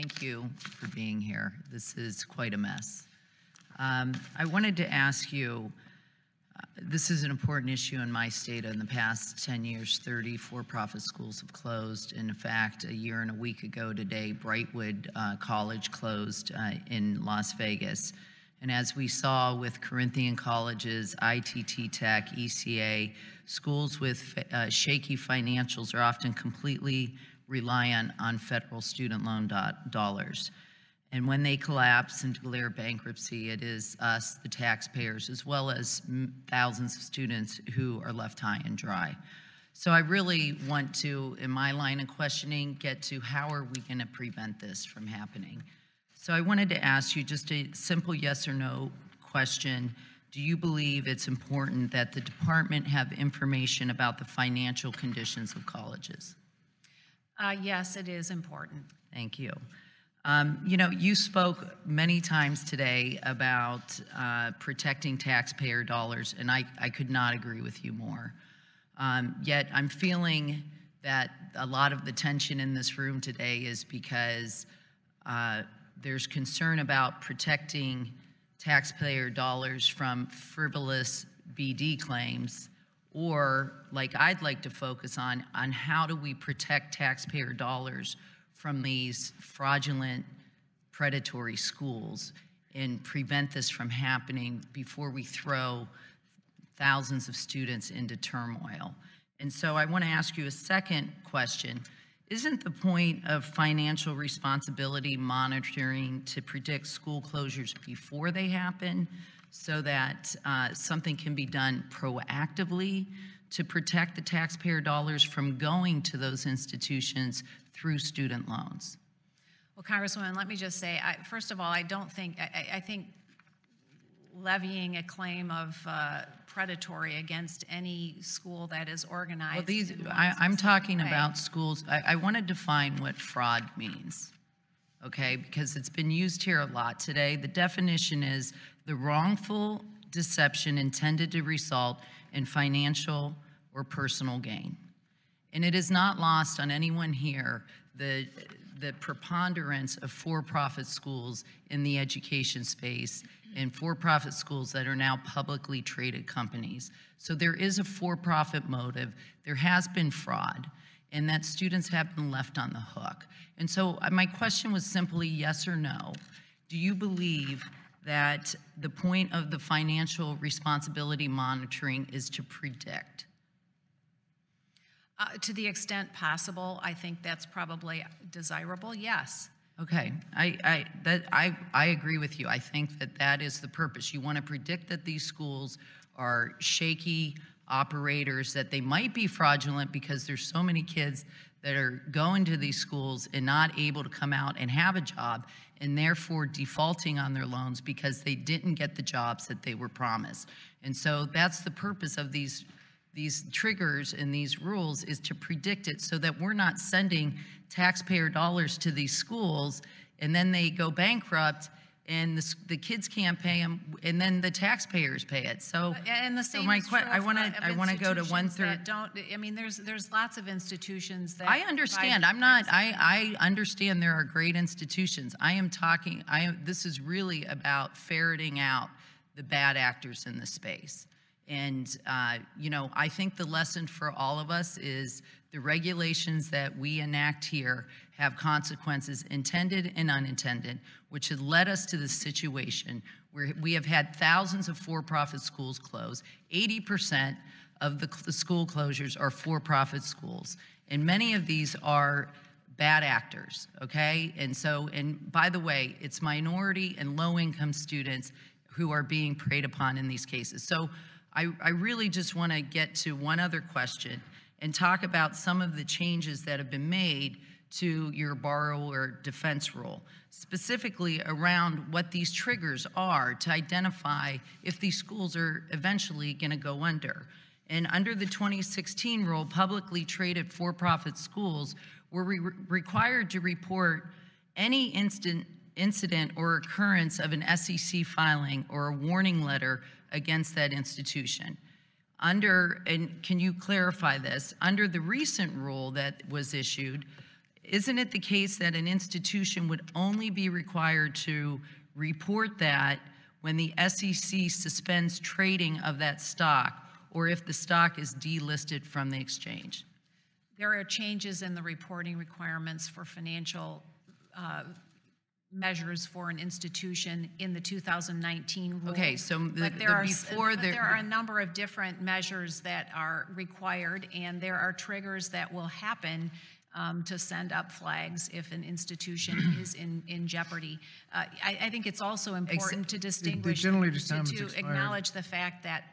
thank you for being here. This is quite a mess. I wanted to ask you, this is an important issue in my state. In the past 10 years, 30 for-profit schools have closed. In fact, a year and a week ago today, Brightwood College closed in Las Vegas. And as we saw with Corinthian colleges, ITT Tech, ECA, schools with shaky financials are often completely reliant on federal student loan dollars. And when they collapse and declare bankruptcy, it is us, the taxpayers, as well as thousands of students who are left high and dry. So I really want to, in my line of questioning, get to how are we going to prevent this from happening? So I wanted to ask you just a simple yes or no question. Do you believe it's important that the department have information about the financial conditions of colleges? Yes, it is important. Thank you. You know, you spoke many times today about protecting taxpayer dollars, and I could not agree with you more. Yet I'm feeling that a lot of the tension in this room today is because there's concern about protecting taxpayer dollars from frivolous BD claims, or like I'd like to focus on how do we protect taxpayer dollars from these fraudulent predatory schools and prevent this from happening before we throw thousands of students into turmoil. And so I want to ask you a second question. Isn't the point of financial responsibility monitoring to predict school closures before they happen so that something can be done proactively to protect the taxpayer dollars from going to those institutions through student loans? Well, Congresswoman, let me just say, first of all, I think levying a claim of predatory against any school that is organized. Well, I'm talking about schools. I want to define what fraud means, okay? Because it's been used here a lot today. The definition is the wrongful deception intended to result in financial or personal gain. And it is not lost on anyone here the preponderance of for-profit schools in the education space and for-profit schools that are now publicly traded companies. So there is a for-profit motive. There has been fraud, and that students have been left on the hook. And so my question was simply yes or no. Do you believe that the point of the financial responsibility monitoring is to predict? To the extent possible, I think that's probably desirable, yes. Okay, I agree with you. I think that is the purpose. You want to predict that these schools are shaky operators, that they might be fraudulent because there's so many kids that are going to these schools and not able to come out and have a job, and therefore defaulting on their loans because they didn't get the jobs that they were promised. And so that's the purpose of these triggers and these rules, is to predict it so that we're not sending taxpayer dollars to these schools and then they go bankrupt and the kids can't pay them and then the taxpayers pay it. So, and the same is true of I want to go to one-third. I mean, there's lots of institutions that I understand. I understand there are great institutions. This is really about ferreting out the bad actors in the space. And, you know, I think the lesson for all of us is the regulations that we enact here have consequences intended and unintended, which has led us to this situation where we have had thousands of for-profit schools close. 80% of the school closures are for-profit schools. And many of these are bad actors, okay? And so, and by the way, it's minority and low-income students who are being preyed upon in these cases. So I really just want to get to one other question and talk about some of the changes that have been made to your borrower defense rule, specifically around what these triggers are to identify if these schools are eventually going to go under. And under the 2016 rule, publicly traded for-profit schools were required to report any incident or occurrence of an SEC filing or a warning letter against that institution. And can you clarify this, under the recent rule that was issued, isn't it the case that an institution would only be required to report that when the SEC suspends trading of that stock, or if the stock is delisted from the exchange? There are changes in the reporting requirements for financial measures for an institution in the 2019 rule. Okay, so But there are a number of different measures that are required, and there are triggers that will happen to send up flags if an institution is in jeopardy. I think it's also important to distinguish, generally just to time has expired. acknowledge the fact that